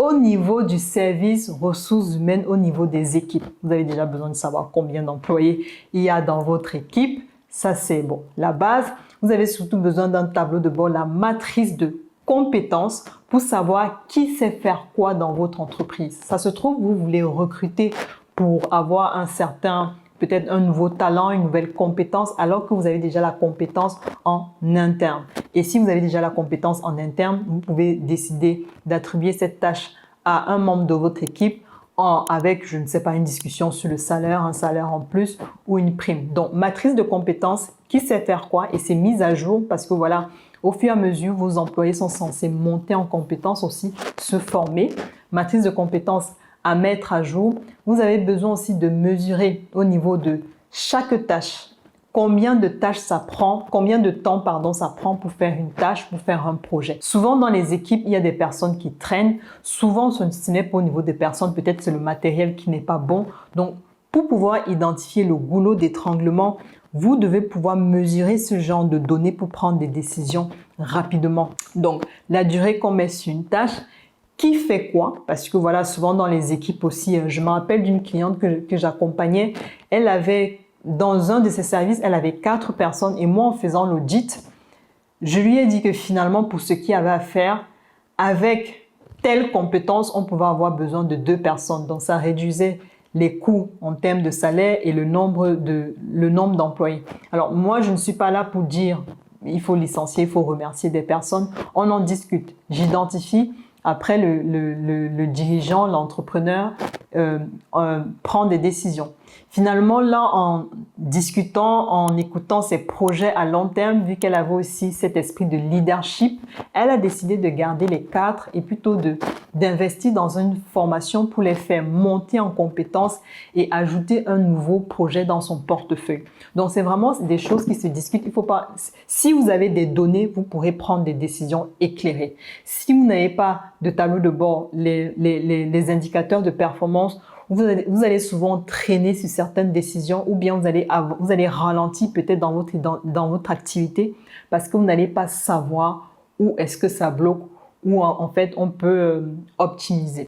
Au niveau du service ressources humaines, au niveau des équipes, vous avez déjà besoin de savoir combien d'employés il y a dans votre équipe. Ça, c'est bon, la base. Vous avez surtout besoin d'un tableau de bord, la matrice de compétences pour savoir qui sait faire quoi dans votre entreprise. Ça se trouve, vous voulez recruter pour avoir un certain, peut-être un nouveau talent, une nouvelle compétence, alors que vous avez déjà la compétence en interne. Et si vous avez déjà la compétence en interne, vous pouvez décider d'attribuer cette tâche à un membre de votre équipe avec, je ne sais pas, une discussion sur le salaire, un salaire en plus ou une prime. Donc, matrice de compétences, qui sait faire quoi, et c'est mis à jour parce que voilà, au fur et à mesure, vos employés sont censés monter en compétences aussi, se former. Matrice de compétences à mettre à jour. Vous avez besoin aussi de mesurer au niveau de chaque tâche combien de tâches ça prend, combien de temps ça prend pour faire une tâche, pour faire un projet. Souvent dans les équipes, il y a des personnes qui traînent. Souvent, ce n'est pas au niveau des personnes, peut-être c'est le matériel qui n'est pas bon. Donc, pour pouvoir identifier le goulot d'étranglement, vous devez pouvoir mesurer ce genre de données pour prendre des décisions rapidement. Donc, la durée qu'on met sur une tâche, qui fait quoi? Parce que voilà, souvent dans les équipes aussi, je me rappelle d'une cliente que j'accompagnais, elle avait, dans un de ses services, elle avait 4 personnes et moi, en faisant l'audit, je lui ai dit que finalement, pour ce qu'il y avait à faire, avec telle compétence, on pouvait avoir besoin de 2 personnes. Donc, ça réduisait les coûts en termes de salaire et le nombre d'employés. Alors, moi, je ne suis pas là pour dire il faut licencier, il faut remercier des personnes. On en discute. J'identifie. Après, le dirigeant, l'entrepreneur prend des décisions. Finalement, là, en discutant, en écoutant ses projets à long terme, vu qu'elle avait aussi cet esprit de leadership, elle a décidé de garder les 4 et plutôt d'investir dans une formation pour les faire monter en compétences et ajouter un nouveau projet dans son portefeuille. Donc, c'est vraiment des choses qui se discutent. Il faut pas, si vous avez des données, vous pourrez prendre des décisions éclairées. Si vous n'avez pas de tableau de bord, les indicateurs de performance, vous allez souvent traîner sur certaines décisions ou bien vous allez ralentir peut-être dans votre activité parce que vous n'allez pas savoir où est-ce que ça bloque ou en fait on peut optimiser.